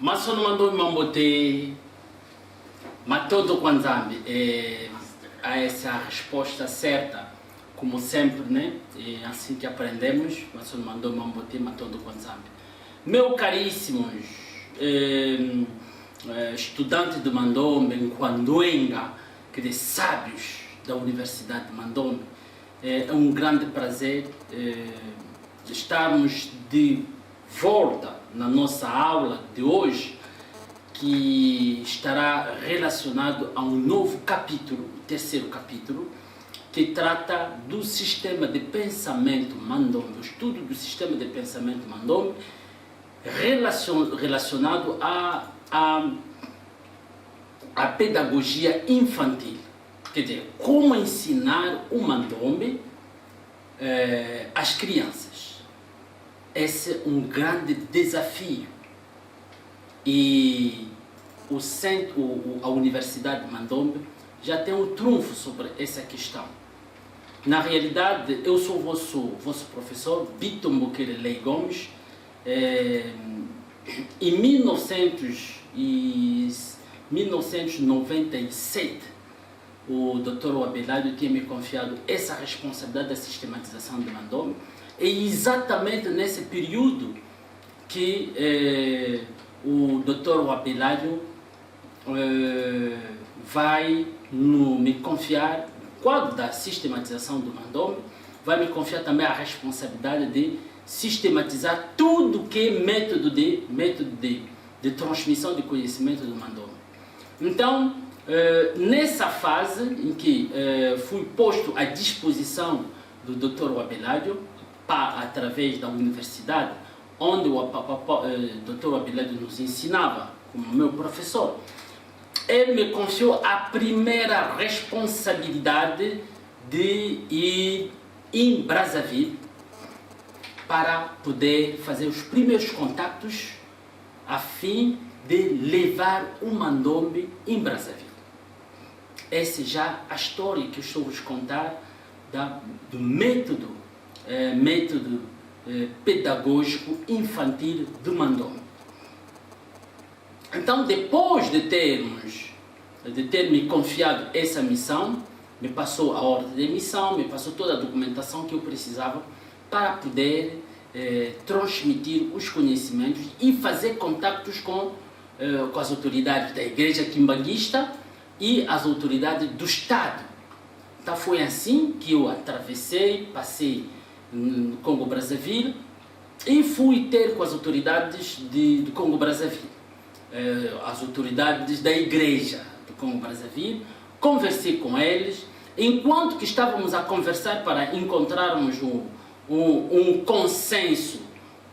Mas só não mandou mambote, matou do Kwanzambi. A essa resposta certa, como sempre, né? É assim que aprendemos. Mas só não mandou mambote, matou do Kwanzambi. Meus caríssimos estudantes de Mandombe, em Kwanduenga, que de sábios da Universidade de Mandombe, é um grande prazer estarmos de volta na nossa aula de hoje, que estará relacionado a um novo capítulo, o terceiro capítulo, que trata do sistema de pensamento Mandombe, o estudo do sistema de pensamento Mandombe, relacionado à pedagogia infantil. Quer dizer, como ensinar o Mandombe às crianças. Esse é um grande desafio. E a Universidade de Mandombe já tem um trunfo sobre essa questão. Na realidade, eu sou vosso professor, Victor Mbukelele Gomes. Em 1997, o Dr. Abelardo tinha me confiado essa responsabilidade da sistematização do Mandombe. E exatamente nesse período que o Dr. Abelardo vai me confiar, no quadro da sistematização do Mandombe, vai me confiar também a responsabilidade de sistematizar tudo que é método de transmissão de conhecimento do Mandombe. Então, nessa fase em que fui posto à disposição do Dr. Abelardo, através da universidade, onde o Dr. Abelardo nos ensinava como meu professor, ele me confiou a primeira responsabilidade de ir em Brazzaville para poder fazer os primeiros contatos a fim de levar o Mandombe em Brazzaville. Essa é já a história que eu estou a vos contar do método pedagógico infantil do Mandombe. Então, depois de ter me confiado essa missão, me passou a ordem de missão, me passou toda a documentação que eu precisava para poder transmitir os conhecimentos e fazer contatos com as autoridades da Igreja Quimbanguista e as autoridades do Estado. Então foi assim que eu passei no Congo-Brazzaville e fui ter com as autoridades do Congo-Brazzaville, as autoridades da Igreja do Congo-Brazzaville. Conversei com eles, enquanto que estávamos a conversar para encontrarmos um consenso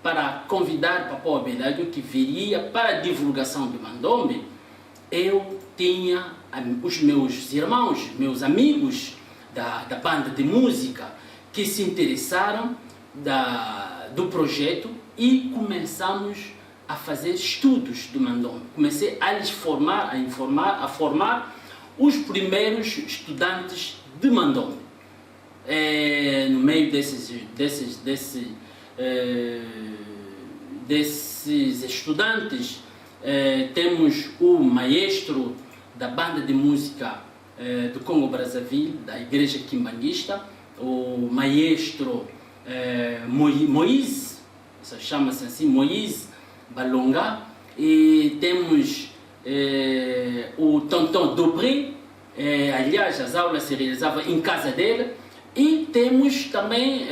para convidar Papa Abelardo, que viria para a divulgação do Mandombe. Eu tinha os meus irmãos, meus amigos da banda de música, que se interessaram do projeto, e começamos a fazer estudos do Mandombe. Comecei a lhes formar os primeiros estudantes de Mandombe. No meio desses estudantes, temos o maestro da banda de música do Congo-Brazzaville, da Igreja Quimbanguista, o maestro Moïse, chama-se assim, Moïse Balonga, e temos o Tonton Dobré, aliás, as aulas se realizavam em casa dele, e temos também,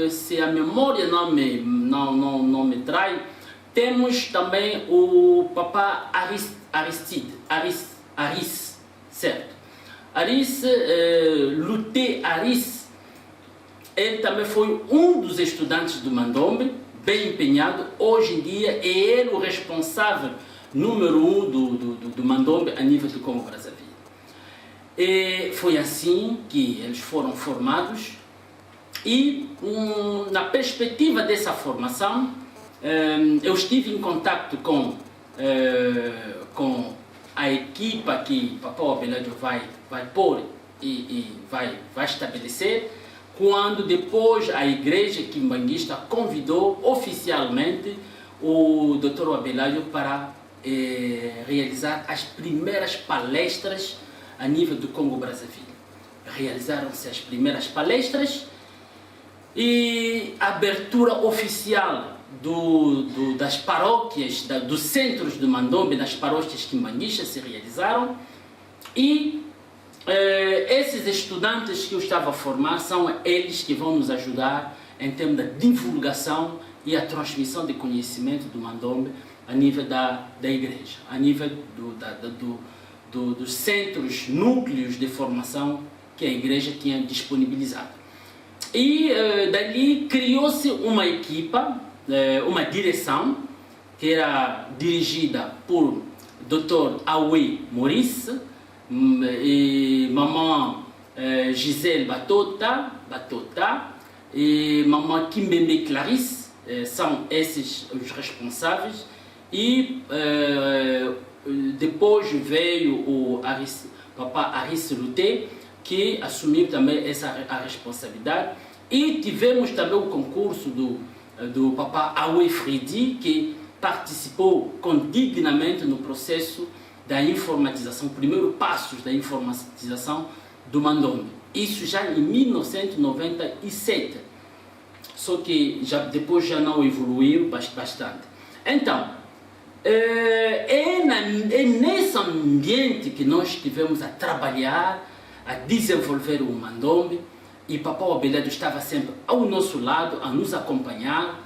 se a memória não me trai, temos também o Papa Aris, certo? Aris, Luté Aris, ele também foi um dos estudantes do Mandombe, bem empenhado. Hoje em dia é ele o responsável número 1 do Mandombe a nível do Congo-Brazzaville. E foi assim que eles foram formados, e na perspectiva dessa formação, eu estive em contato com a equipa que Papa Abelardo vai pôr e vai estabelecer, quando depois a Igreja Quimbanguista convidou oficialmente o Dr. Abelardo para realizar as primeiras palestras a nível do Congo-Brazzaville. Realizaram-se as primeiras palestras e a abertura oficial das paróquias, dos centros de Mandombe, nas paróquias quimbanguistas se realizaram, e esses estudantes que eu estava a formar são eles que vão nos ajudar em termos da divulgação e a transmissão de conhecimento do Mandombe a nível da igreja, a nível dos centros, núcleos de formação que a igreja tinha disponibilizado. E dali criou-se uma equipa, uma direção, que era dirigida por Dr. Awe Maurice e mamãe Gisele Batota e mamãe Kimbembe Clarice, são esses os responsáveis. E depois veio o Papa Arice Luté, que assumiu também a responsabilidade. E tivemos também o concurso do Papa Awe Fridi, que participou dignamente no processo da informatização, primeiro passos da informatização do Mandombe. Isso já em 1997. Só que depois já não evoluiu bastante. Então, é nesse ambiente que nós estivemos a trabalhar, a desenvolver o Mandombe, e Papau Abelardo estava sempre ao nosso lado, a nos acompanhar,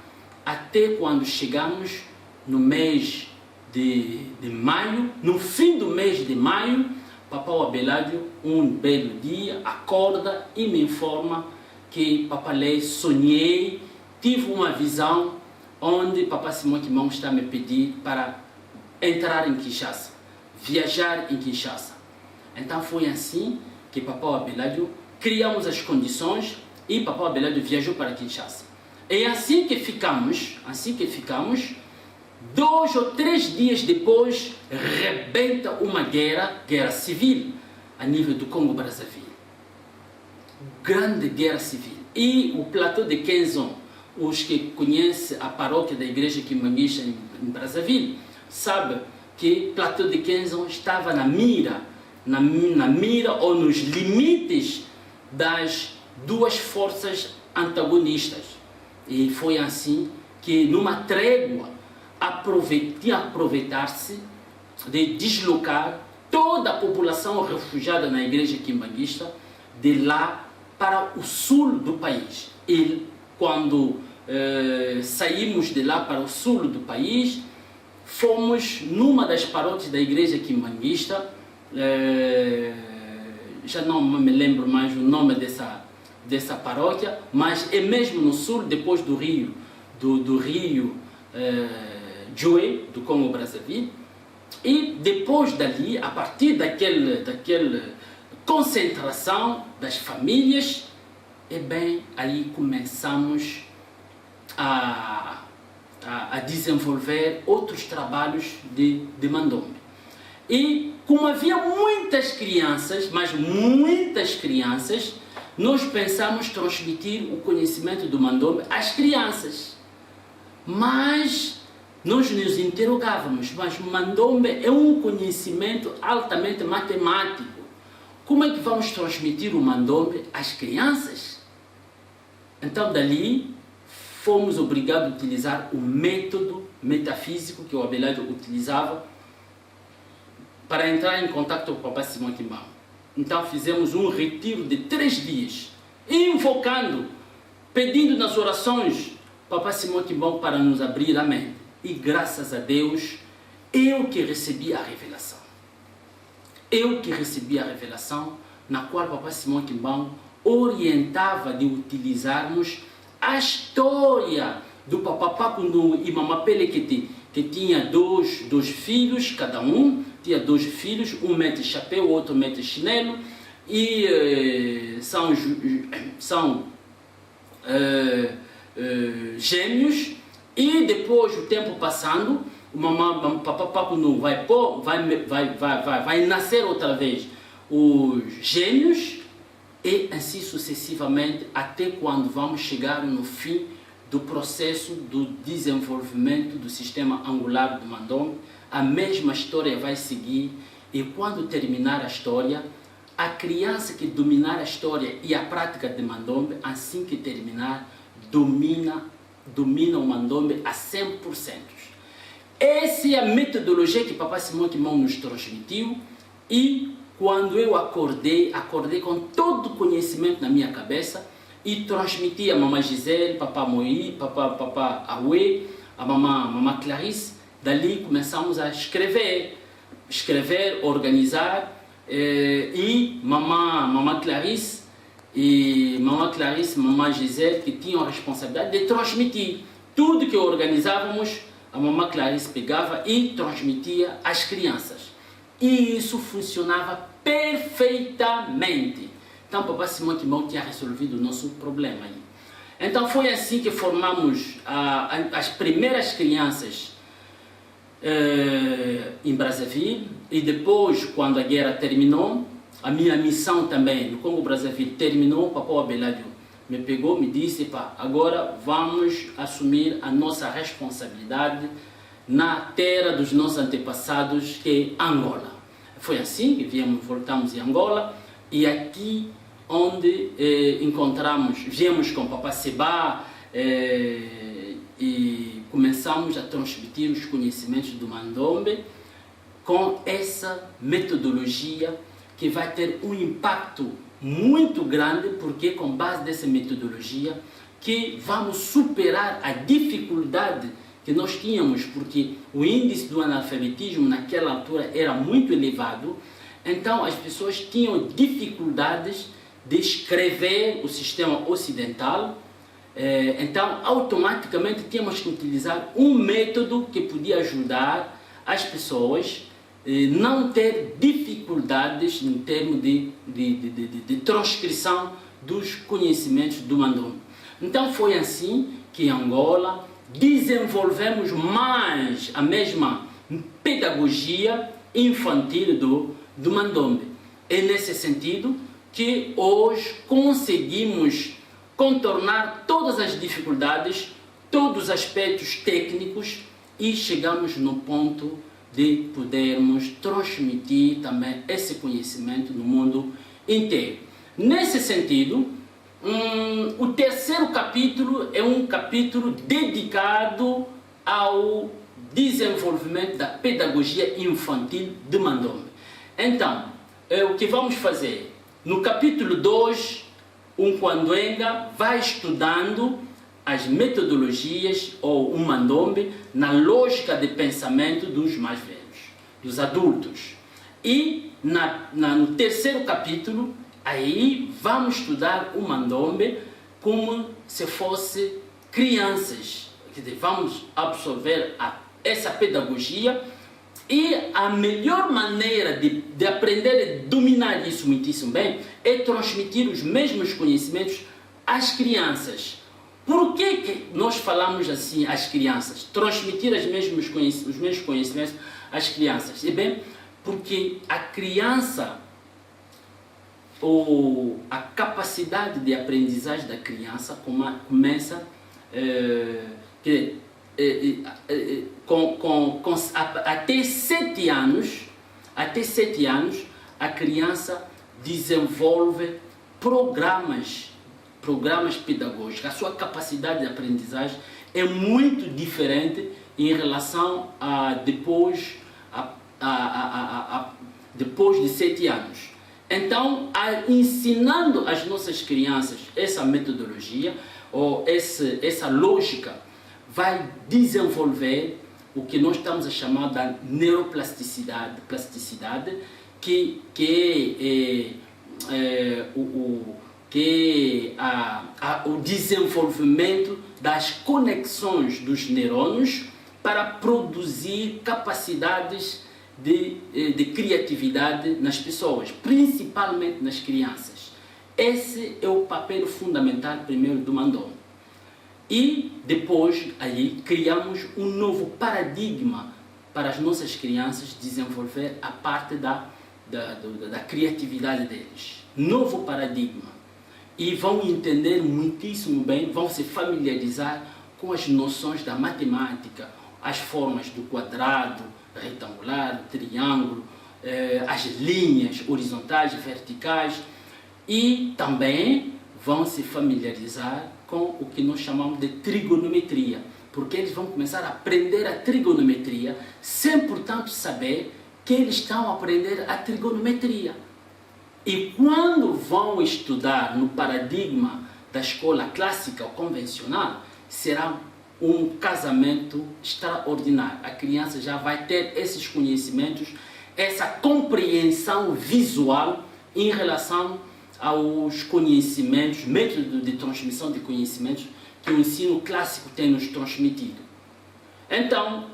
até quando chegamos no mês de maio. No fim do mês de maio, Papau Abelardo, um belo dia, acorda e me informa que Papalé, sonhei, tive uma visão onde Papa Simão Quimbão está a me pedir para entrar em Kinshasa, viajar em Kinshasa. Então foi assim que Papau Abelardo criamos as condições e Papau Abelardo viajou para Kinshasa. E assim que ficamos, 2 ou 3 dias depois, rebenta uma guerra civil a nível do Congo-Brazzaville. Grande guerra civil. E o platô de Kenzon, os que conhecem a paróquia da igreja quimbanguista em Brazzaville, sabem que o platô de Kenzon estava na mira ou nos limites das duas forças antagonistas. E foi assim que, numa trégua, aproveitar-se de deslocar toda a população refugiada na igreja quimbanguista de lá para o sul do país. E quando saímos de lá para o sul do país, fomos numa das paróquias da igreja quimbanguista, já não me lembro mais o nome dessa paróquia, mas é mesmo no sul, depois do rio Djoé, do Congo-Brazzaville. E depois dali, a partir daquela concentração das famílias, aí começamos a desenvolver outros trabalhos de Mandombe. E como havia muitas crianças, mas muitas crianças, nós pensamos transmitir o conhecimento do Mandombe às crianças. Mas nós nos interrogávamos, mas o Mandombe é um conhecimento altamente matemático. Como é que vamos transmitir o Mandombe às crianças? Então, dali, fomos obrigados a utilizar o método metafísico que o Abelardo utilizava para entrar em contato com o Papa Simão Quimbão. Então, fizemos um retiro de 3 dias, invocando, pedindo nas orações Papa Simão Quimbão para nos abrir a mente. E graças a Deus, eu que recebi a revelação. Na qual Papa Simão Quimbão orientava de utilizarmos a história do Papa Pacundu e Mamá Pelequete, que tinha dois filhos, cada um tinha 2 filhos, um mete chapéu, o outro mete chinelo, e são gêmeos. E depois, o tempo passando, o Papa Pacundu vai nascer outra vez os gêmeos, e assim sucessivamente, até quando vamos chegar no fim do processo do desenvolvimento do sistema angular do Mandombe. A mesma história vai seguir, e quando terminar a história, a criança que dominar a história e a prática de Mandombe, assim que terminar, domina o Mandombe a 100%. Essa é a metodologia que Papai Simão Kimão nos transmitiu, e quando eu acordei com todo o conhecimento na minha cabeça e transmiti a mamãe Gisele, papá Moí, papá Aue, a mamãe Clarice. Dali começamos a escrever, organizar, e mamãe Clarice e mamãe Gisele, que tinham a responsabilidade de transmitir tudo que organizávamos. A mamãe Clarice pegava e transmitia às crianças. E isso funcionava perfeitamente. Então, Papai Simão Kimão tinha resolvido o nosso problema aí. Então, foi assim que formamos as primeiras crianças em Brazzaville. E depois, quando a guerra terminou, a minha missão também no Congo-Brazzaville terminou. Papai Abelardo me pegou, me disse: pá, agora vamos assumir a nossa responsabilidade na terra dos nossos antepassados, que é Angola. Foi assim que voltamos em Angola, e aqui onde viemos com Papai Seba, e começamos a transmitir os conhecimentos do Mandombe com essa metodologia que vai ter um impacto muito grande, porque com base dessa metodologia que vamos superar a dificuldade que nós tínhamos, porque o índice do analfabetismo naquela altura era muito elevado. Então as pessoas tinham dificuldades de escrever o sistema ocidental. Então automaticamente tínhamos que utilizar um método que podia ajudar as pessoas não ter dificuldades em termos de transcrição dos conhecimentos do Mandombe. Então foi assim que em Angola desenvolvemos mais a mesma pedagogia infantil do Mandombe. É nesse sentido que hoje conseguimos contornar todas as dificuldades, todos os aspectos técnicos, e chegamos no ponto de podermos transmitir também esse conhecimento no mundo inteiro. Nesse sentido, o terceiro capítulo é um capítulo dedicado ao desenvolvimento da pedagogia infantil de Mandombe. Então, o que vamos fazer? No capítulo 2, Quanduenga vai estudando as metodologias ou o Mandombe na lógica de pensamento dos mais velhos, dos adultos. E no terceiro capítulo, aí vamos estudar o Mandombe como se fosse crianças. Quer dizer, vamos absorver essa pedagogia, e a melhor maneira de aprender e dominar isso muitíssimo bem é transmitir os mesmos conhecimentos às crianças. Por que nós falamos assim às crianças? Transmitir os mesmos conhecimentos às crianças. É bem, porque a criança, ou a capacidade de aprendizagem da criança começa até 7 anos. Até 7 anos a criança desenvolve programas pedagógicos. A sua capacidade de aprendizagem é muito diferente em relação a depois de 7 anos. Então, ensinando às nossas crianças essa metodologia ou essa lógica, vai desenvolver o que nós estamos a chamar da neuroplasticidade, que é o desenvolvimento das conexões dos neurônios para produzir capacidades de criatividade nas pessoas, principalmente nas crianças. Esse é o papel fundamental primeiro do Mandombe. E depois aí criamos um novo paradigma para as nossas crianças desenvolver a parte da criatividade deles. Novo paradigma. E vão entender muitíssimo bem, vão se familiarizar com as noções da matemática, as formas do quadrado, retangular, triângulo, as linhas horizontais e verticais, e também vão se familiarizar com o que nós chamamos de trigonometria, porque eles vão começar a aprender a trigonometria sem, portanto, saber que eles estão a aprender a trigonometria. E quando vão estudar no paradigma da escola clássica ou convencional, será um casamento extraordinário. A criança já vai ter esses conhecimentos, essa compreensão visual em relação aos conhecimentos, métodos de transmissão de conhecimentos que o ensino clássico tem nos transmitido. Então,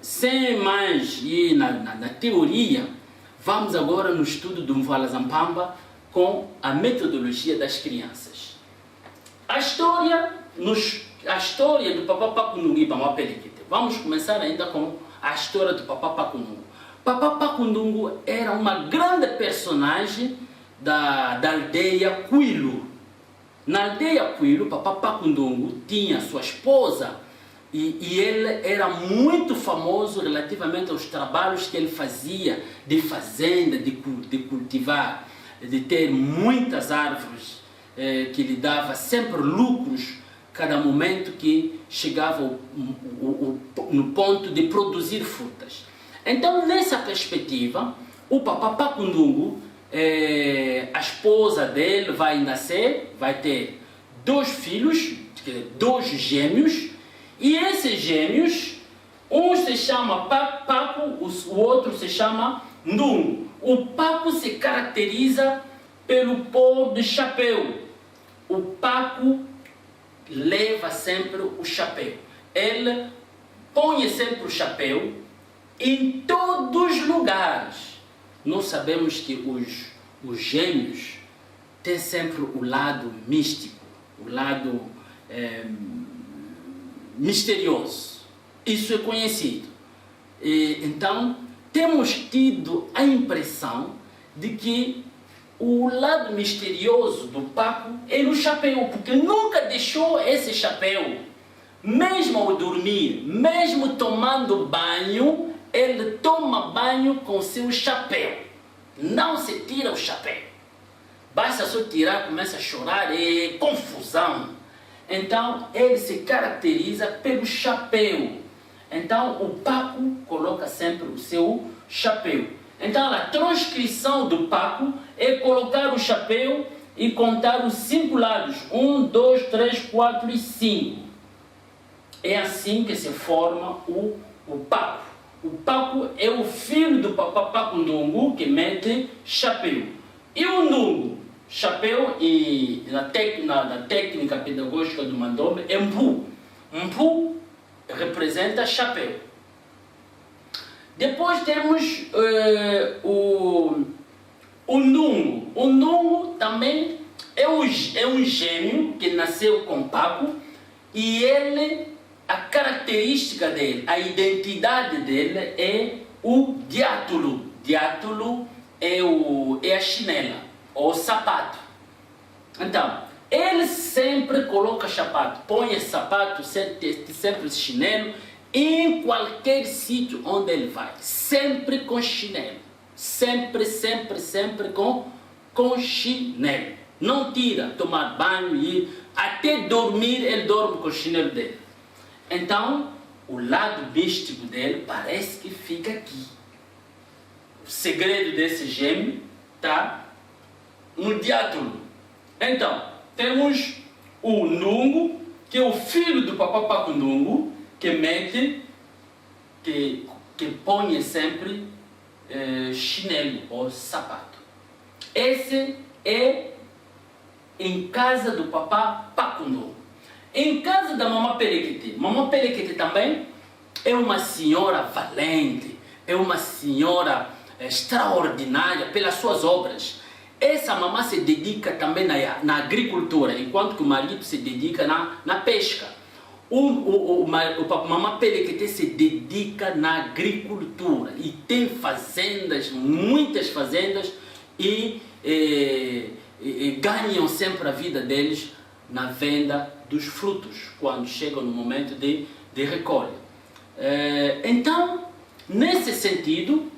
sem mais ir na teoria, vamos agora no estudo do Mvala Zampamba com a metodologia das crianças. A história do Papá Pacundungu e Mamá Pelequete. Vamos começar ainda com a história do Papá Pacundungu. Papá Pacundungu era uma grande personagem da aldeia Quilo. Na aldeia Quilo, Papá Pacundungu tinha sua esposa e ele era muito famoso relativamente aos trabalhos que ele fazia de fazenda, de cultivar, de ter muitas árvores que lhe dava sempre lucros cada momento que chegava no ponto de produzir frutas. Então, nessa perspectiva, o Papá Pacundungu, a esposa dele vai nascer, vai ter 2 filhos, 2 gêmeos, e esses gêmeos, um se chama Paco, o outro se chama Ndungu. O Paco se caracteriza pelo pôr de chapéu. O Paco leva sempre o chapéu. Ele põe sempre o chapéu em todos os lugares. Nós sabemos que os gêmeos têm sempre o lado místico, o lado misterioso. Isso é conhecido. Então, temos tido a impressão de que o lado misterioso do Paco é no chapéu, porque nunca deixou esse chapéu. Mesmo ao dormir, mesmo tomando banho, ele toma banho com seu chapéu. Não se tira o chapéu. Basta só tirar, começa a chorar, é confusão. Então, ele se caracteriza pelo chapéu. Então, o Paco coloca sempre o seu chapéu. Então, a transcrição do Paco é colocar o chapéu e contar os 5 lados. 1, 2, 3, 4 e 5. É assim que se forma o Paco. O Paco é o filho do Papá Pacundungu, que mete chapéu. E o Ndungu, chapéu, e na técnica pedagógica do Mandombe, é Mpu. Mpu representa chapéu. Depois temos o Ndungu. O Ndungu também é um gêmeo que nasceu com Paco, e ele, a característica dele, a identidade dele é o diátulo. Diátulo é a chinela, ou sapato. Então, ele sempre coloca sapato, põe esse sapato, sempre esse chinelo, em qualquer sítio onde ele vai, sempre com chinelo, sempre com chinelo. Não tira, tomar banho e até dormir ele dorme com o chinelo dele. Então, o lado místico dele parece que fica aqui. O segredo desse gêmeo está no diátulo. Então, temos o Ndungu, que é o filho do Papá Pacundungu, que mete, que põe sempre chinelo ou sapato. Esse é em casa do Papá Pacundungu. Em casa da Mamá Pelequete também é uma senhora valente, é uma senhora extraordinária pelas suas obras. Essa mamã se dedica também na agricultura, enquanto que o marido se dedica na pesca. O Mamá Pelequete se dedica na agricultura e tem fazendas, muitas fazendas, e ganham sempre a vida deles na venda dos frutos, quando chega no momento de recolha. Então, nesse sentido,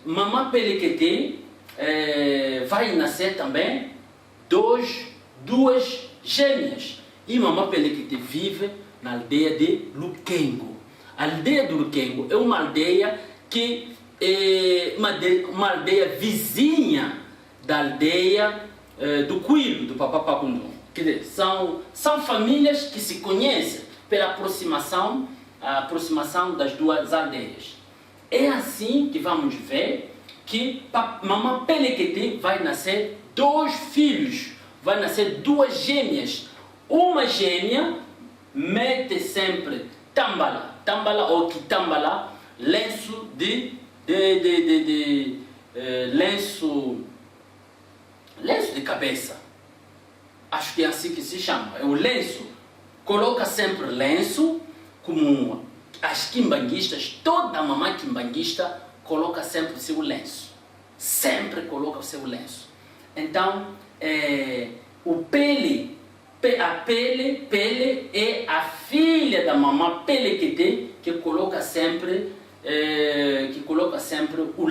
Mamã Pelequete vai nascer também duas gêmeas. E Mamã Pelequete vive na aldeia de Luquengo. A aldeia do Luquengo é uma aldeia que é uma aldeia vizinha da aldeia do Cuilo, do Papapacundu. Quer dizer, são famílias que se conhecem pela aproximação das duas aldeias. É assim que vamos ver que Mamã Pelequete vai nascer dois filhos, vai nascer duas gêmeas. Uma gêmea mete sempre tambala ou quitambala, lenço lenço de cabeça. Acho que é assim que se chama. É o lenço. Coloca sempre lenço, como as quimbanguistas, toda mamãe quimbanguista coloca sempre o seu lenço. Sempre coloca o seu lenço. Então, a Pele é a filha da Mamã Pelequete que coloca sempre o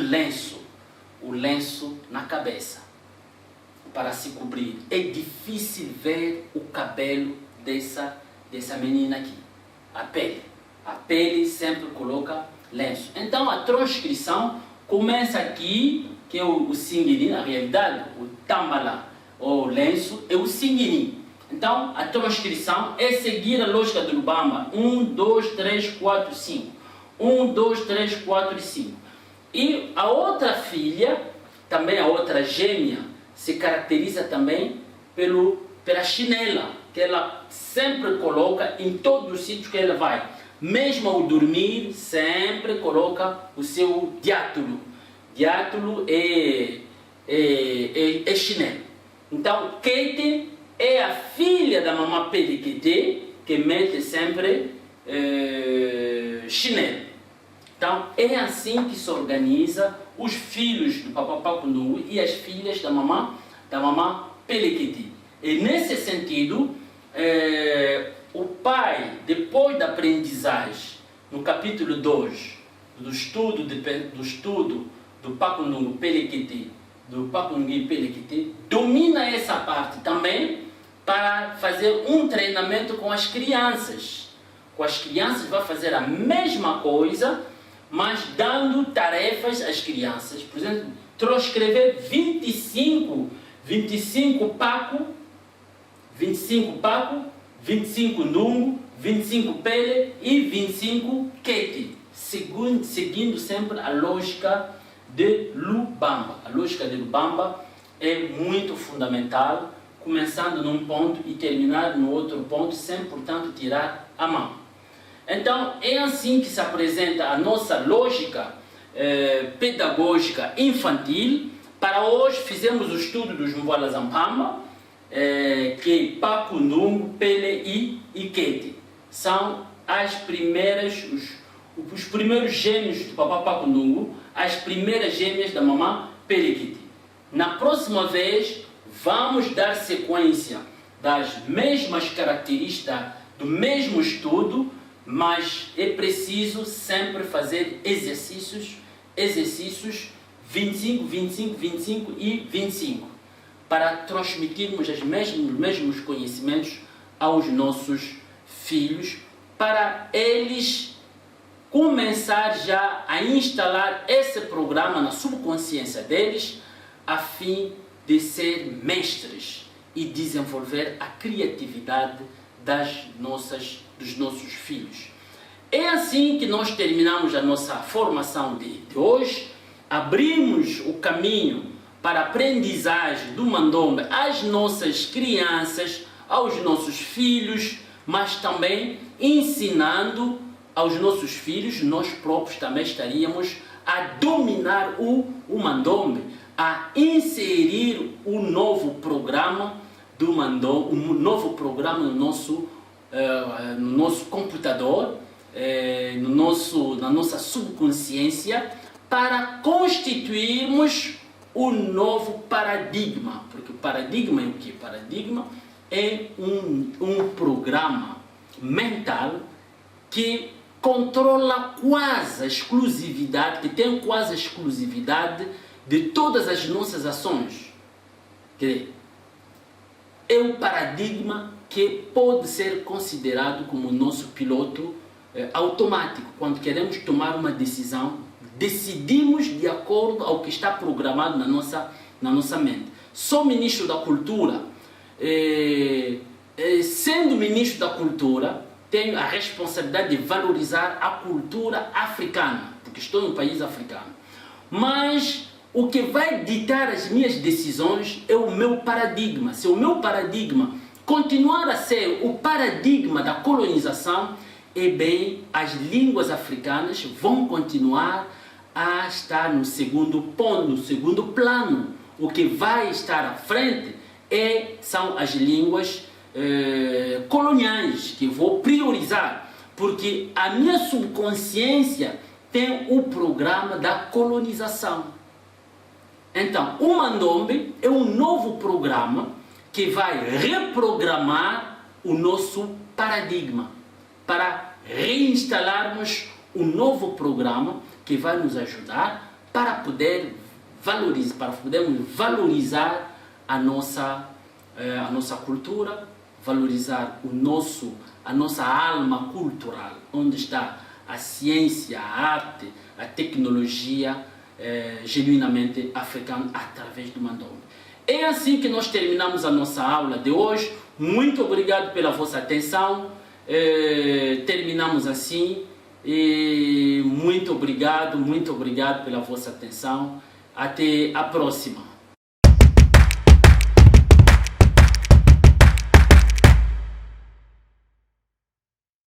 lenço na cabeça para se cobrir. É difícil ver o cabelo dessa menina aqui. A Pele sempre coloca lenço. Então a transcrição começa aqui, que é o singuiri, na realidade o tambala ou lenço é o singuiri. Então a transcrição é seguir a lógica do Lubamba: 1, 2, 3, 4, 5. 1, 2, 3, 4 e 5. E a outra filha, também a outra gêmea, se caracteriza também pela chinela, que ela sempre coloca em todos os sítios que ela vai. Mesmo ao dormir, sempre coloca o seu diátulo. Diátulo é chinelo. Então, Kate é a filha da Mamã Pelequete, que mete sempre chinelo. Então, é assim que se organiza os filhos do Papapacundu e as filhas da Mamã Pelequete. E nesse sentido, o pai, depois da aprendizagem, no capítulo 2, do estudo do Pacundungu Pelequete, do Pacundungu Pelequete, domina essa parte também para fazer um treinamento com as crianças. Com as crianças vai fazer a mesma coisa, mas dando tarefas às crianças. Por exemplo, transcrever 25 Paco, 25 Ndungu, 25 Pele e 25 Kete, seguindo sempre a lógica de Lubamba. A lógica de Lubamba é muito fundamental, começando num ponto e terminar no outro ponto, sem, portanto, tirar a mão. Então, é assim que se apresenta a nossa lógica pedagógica infantil. Para hoje, fizemos o estudo dos Mvola Zampamba, que Pacundungu, Pele e Kete são os primeiros gêmeos do Papá Pacundungu, as primeiras gêmeas da Mamã Pelequete. Na próxima vez, vamos dar sequência das mesmas características do mesmo estudo, mas é preciso sempre fazer exercícios 25, 25, 25 e 25, para transmitirmos os mesmos conhecimentos aos nossos filhos, para eles começar já a instalar esse programa na subconsciência deles, a fim de ser mestres e desenvolver a criatividade dos nossos filhos. É assim que nós terminamos a nossa formação de hoje. Abrimos o caminho para a aprendizagem do Mandombe às nossas crianças, aos nossos filhos, mas também ensinando aos nossos filhos. Nós próprios também estaríamos a dominar o Mandombe, a inserir o novo programa do Mandombe, um novo programa no nosso computador, na nossa subconsciência, para constituirmos o novo paradigma. Porque o paradigma é o que? Paradigma é um programa mental que controla quase a exclusividade, que tem quase a exclusividade de todas as nossas ações. Quer dizer, é um paradigma que pode ser considerado como o nosso piloto automático. Quando queremos tomar uma decisão, decidimos de acordo ao que está programado na nossa mente. Sou ministro da Cultura, sendo ministro da Cultura, tenho a responsabilidade de valorizar a cultura africana, porque estou em um país africano. Mas o que vai ditar as minhas decisões é o meu paradigma. Se o meu paradigma continuar a ser o paradigma da colonização, as línguas africanas vão continuar a estar no segundo ponto, no segundo plano. O que vai estar à frente são as línguas coloniais, que vou priorizar, porque a minha subconsciência tem o programa da colonização. Então, o Mandombe é um novo programa que vai reprogramar o nosso paradigma para reinstalarmos um novo programa que vai nos ajudar para podermos valorizar a nossa cultura, valorizar a nossa alma cultural, onde está a ciência, a arte, a tecnologia genuinamente africana através do Mandombe. É assim que nós terminamos a nossa aula de hoje. Muito obrigado pela vossa atenção. Terminamos assim. Muito obrigado pela vossa atenção. Até a próxima.